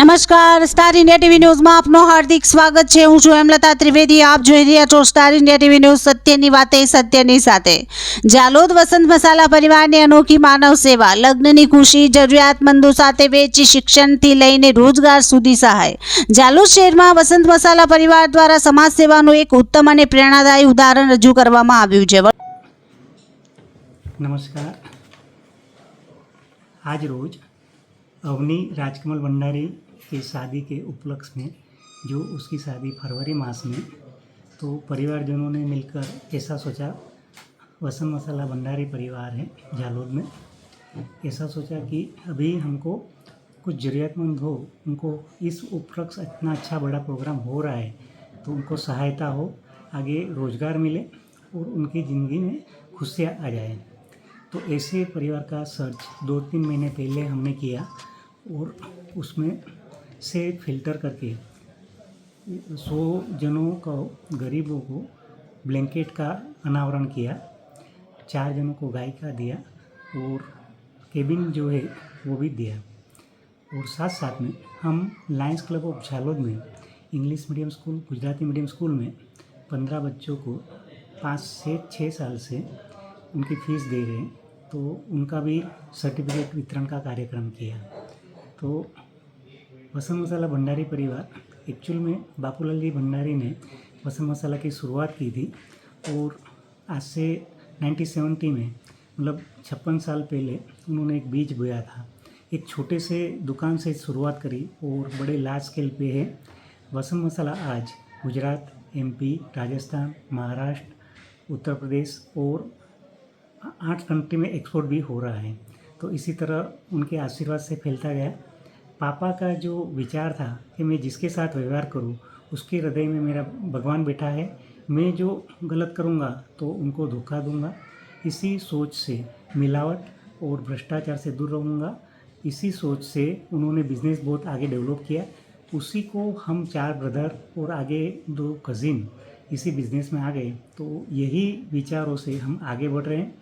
નમસ્કાર, star India TV ન્યૂઝમાં આપનું હાર્દિક સ્વાગત છે। હું છું હેમલતા ત્રિવેદી। આપ જોઈ રહ્યા છો સ્ટાર ઇન્ડિયા ટીવી ન્યૂઝ, સત્યની વાતે સત્યની સાથે। જાલોદ વસંત મસાલા પરિવારની અનોખી માનવ સેવા, લગ્નની ખુશી, જરૂરિયાતમંદો સાથે વેચી શિક્ષણથી લઈને રોજગાર સુધી સહાય। જાલોદ શહેરમાં વસંત મસાલા પરિવાર દ્વારા સમાજ સેવાનું એક ઉત્તમ અને પ્રેરણાદાયી ઉદાહરણ રજૂ કરવામાં આવ્યું છે। नमस्कार। आज रोज अवनी राजकमल भंडारी की शादी के उपलक्ष्य में, जो उसकी शादी फरवरी मास में, तो परिवारजनों ने मिलकर ऐसा सोचा, वसंत मसाला भंडारी परिवार है जालोद में, ऐसा सोचा कि अभी हमको कुछ ज़रूरतमंद हो, उनको इस उपलक्ष्य इतना अच्छा बड़ा प्रोग्राम हो रहा है तो उनको सहायता हो, आगे रोज़गार मिले और उनकी ज़िंदगी में खुशियाँ आ जाए। तो ऐसे परिवार का सर्च 2-3 महीने पहले हमने किया और उसमें से फ़िल्टर करके 100 जनों को, गरीबों को ब्लैंकेट का अनावरण किया, 4 जनों को गाय का दिया और केबिन जो है वो भी दिया। और साथ साथ में हम लायंस क्लब ऑफ जालोद में English medium school, Gujarati medium school में 15 बच्चों को 5 से 6 साल से उनकी फ़ीस दे रहे हैं, तो उनका भी सर्टिफिकेट वितरण का कार्यक्रम किया। तो वसंत मसाला भंडारी परिवार, एक्चुअल में बापूलाल जी भंडारी ने वसंत मसाला की शुरुआत की थी और आज से 1970 में, मतलब 56 साल पहले उन्होंने एक बीज बोया था। एक छोटे से दुकान से शुरुआत करी और बड़े लार्ज स्केल पे है। वसंत मसाला आज गुजरात, MP, राजस्थान, महाराष्ट्र, उत्तर प्रदेश और 8 कंट्री में एक्सपोर्ट भी हो रहा है। तो इसी तरह उनके आशीर्वाद से फैलता गया। पापा का जो विचार था कि मैं जिसके साथ व्यवहार करूं उसके हृदय में मेरा भगवान बैठा है, मैं जो गलत करूंगा तो उनको धोखा दूंगा। इसी सोच से मिलावट और भ्रष्टाचार से दूर रहूँगा। इसी सोच से उन्होंने बिज़नेस बहुत आगे डेवलप किया। उसी को हम 4 ब्रदर और आगे 2 कज़िन इसी बिज़नेस में आ गए। तो यही विचारों से हम आगे बढ़ रहे हैं।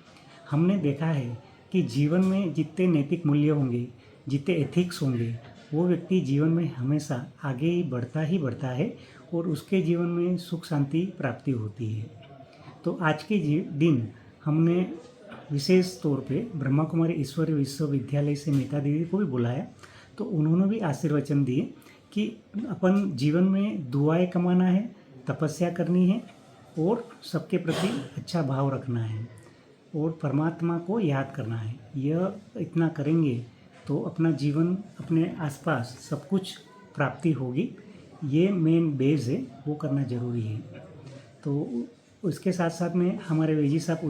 हमने देखा है कि जीवन में जितने नैतिक मूल्य होंगे, जितने एथिक्स होंगे, वो व्यक्ति जीवन में हमेशा आगे ही बढ़ता है और उसके जीवन में सुख शांति प्राप्ति होती है। तो आज के दिन हमने विशेष तौर पे ब्रह्मा कुमारी ईश्वरीय विश्वविद्यालय से मेहता दीदी को भी बुलाया। तो उन्होंने भी आशीर्वचन दिए कि अपन जीवन में दुआएं कमाना है, तपस्या करनी है और सबके प्रति अच्छा भाव रखना है और परमात्मा को याद करना है। यह इतना करेंगे तो अपना जीवन, अपने आसपास सब कुछ प्राप्ति होगी। ये मेन बेस है, वो करना ज़रूरी है। तो उसके साथ साथ में हमारे वेजी साहब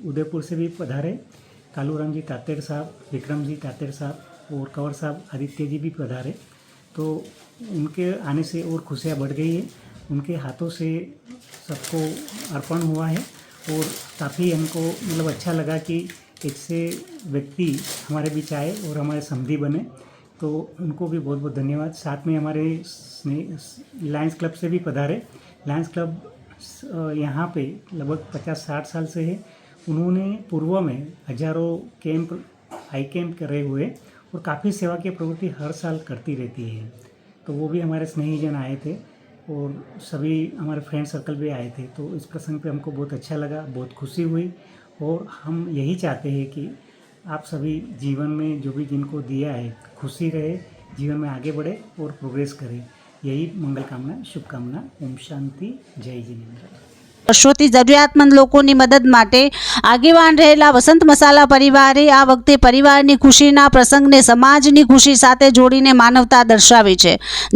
उदयपुर से भी पधारे, कालूराम जी तातेर साहब, विक्रम जी तातेर साहब और कंवर साहब आदित्य जी भी पधारे। तो उनके आने से और खुशियाँ बढ़ गई है। उनके हाथों से सबको अर्पण हुआ है और काफ़ी हमको मतलब अच्छा लगा कि ऐसे व्यक्ति हमारे बीच आए और हमारे समधी बने। तो उनको भी बहुत बहुत धन्यवाद। साथ में हमारे लायंस क्लब से भी पधारे। लायंस क्लब यहाँ पे लगभग 50-60 साल से है। उन्होंने पूर्व में हजारों कैंप, आई कैंप करे हुए और काफ़ी सेवा की प्रवृत्ति हर साल करती रहती है। तो वो भी हमारे स्नेहीजन आए थे और सभी हमारे फ्रेंड सर्कल भी आए थे। तो इस प्रसंग पे हमको बहुत अच्छा लगा, बहुत खुशी हुई और हम यही चाहते हैं कि आप सभी जीवन में जो भी जिनको दिया है खुशी रहे, जीवन में आगे बढ़े और प्रोग्रेस करें। यही मंगल कामना, शुभकामना। ओम शांति, जय जिनेन्द्र। વર્ષોથી જરૂરિયાતમંદ લોકોની મદદ માટે આગેવાન રહેલા વસંત મસાલા પરિવારે આ વખતે પરિવારની ખુશીના પ્રસંગને સમાજની ખુશી સાથે જોડીને માનવતા દર્શાવી છે।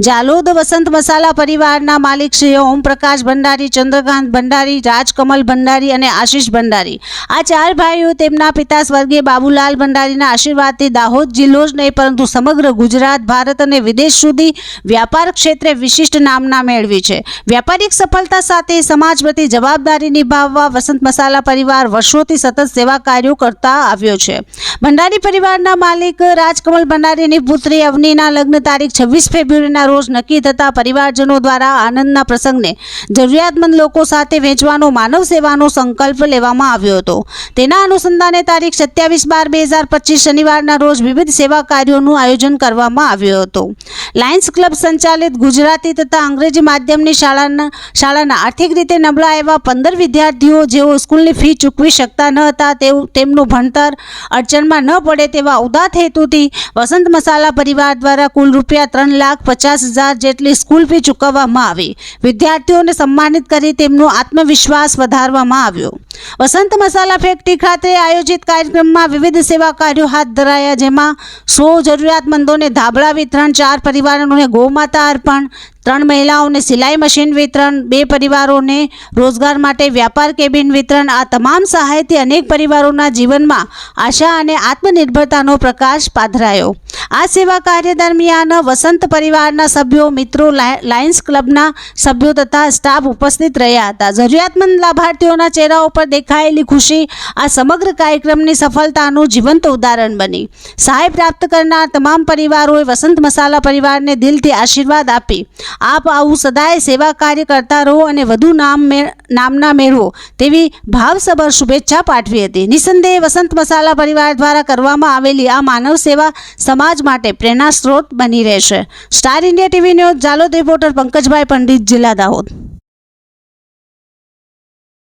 જાલોદ વસંત મસાલા પરિવારના માલિક શ્રી ઓમપ્રકાશ ભંડારી, ચંદ્રકાંત ભંડારી, રાજકમલ ભંડારી અને આશીષ ભંડારી, આ 4 ભાઈઓ તેમના પિતા સ્વર્ગીય બાબુલાલ ભંડારીના આશીર્વાદથી દાહોદ જિલ્લો જ નહીં પરંતુ સમગ્ર ગુજરાત, ભારત અને વિદેશ સુધી વ્યાપાર ક્ષેત્રે વિશિષ્ટ નામના મેળવી છે। વ્યાપારિક સફળતા સાથે સમાજ પ્રતિ જવાબદારી નિભાવવા વસંત મસાલા પરિવાર વર્ષોથી સતત સેવા કાર્યો કરતા આવ્યો છે. ભંડારી પરિવારના માલિક રાજકમલ ભંડારીની પુત્રી અવનીના લગ્ન તારીખ 26 ફેબ્રુઆરીના રોજ નક્કી થતા પરિવારજનો દ્વારા આનંદના પ્રસંગને જરૂરિયાતમંદ લોકો સાથે વહેંચવાનો માનવ સેવાનો સંકલ્પ લેવામાં આવ્યો હતો. તેના અનુસંધાને તારીખ 27/12/2025 શનિવારના રોજ વિવિધ સેવા કાર્યોનું આયોજન કરવામાં આવ્યું હતું. લાયન્સ ક્લબ સંચાલિત ગુજરાતી તથા અંગ્રેજી માધ્યમની શાળાના આર્થિક રીતે નબળા એવા 15 વિદ્યાર્થીઓ જેઓ સ્કૂલની ફી ચૂકવી શકતા ન હતા તેમનું ભણતર અડચણમાં ન પડે તેવા ઉદાત્ત હેતુથી વસંત મસાલા પરિવાર દ્વારા કુલ રૂપિયા 3,50,000 જેટલી સ્કૂલ ફી ચૂકવવામાં આવી. વિદ્યાર્થીઓને સન્માનિત કરી તેમનો આત્મવિશ્વાસ વધારવામાં આવ્યો. વસંત મસાલા ફેક્ટરી ખાતે આયોજિત કાર્યક્રમમાં વિવિધ સેવા કાર્યો હાથ ધરાયા, જેમાં 100 જરૂરિયાતમંદોને ધાબળા વિતરણ, 4 પરિવારોને ગૌમાતા અર્પણ, 3 મહિલાઓને સિલાઈ મશીન વિતરણ, 2 પરિવારોને રોજગાર માટે વ્યાપાર કેબિન વિતરણ. આ તમામ સહાયથી અનેક પરિવારોના જીવનમાં આશા અને આત્મનિર્ભરતાનો પ્રકાશ પાથરાયો. આ સેવા કાર્ય દરમિયાન વસંત પરિવારના સભ્યો, મિત્રો, લાયન્સ ક્લબના સભ્યો તથા સ્ટાફ ઉપસ્થિત રહ્યા હતા. જરૂરિયાતમંદ લાભાર્થીઓના ચહેરા ઉપર દેખાયેલી ખુશી આ સમગ્ર કાર્યક્રમની સફળતાનું જીવંત ઉદાહરણ બની. સહાય પ્રાપ્ત કરનાર તમામ પરિવારોએ વસંત મસાલા પરિવારને દિલથી આશીર્વાદ આપી આપ આવું સદાય સેવા કાર્ય કરતા રહો અને વધુ નામના મેળવો તેવી ભાવસભર શુભેચ્છા પાઠવી હતી. નિસંદેહ વસંત મસાલા પરિવાર દ્વારા કરવામાં આવેલી આ માનવ સેવા સમાજ માટે પ્રેરણા સ્ત્રોત બની રહેશે. Star India TV news, Jhalod reporter Pankajbhai Pandit, જિલ્લા દાહોદ.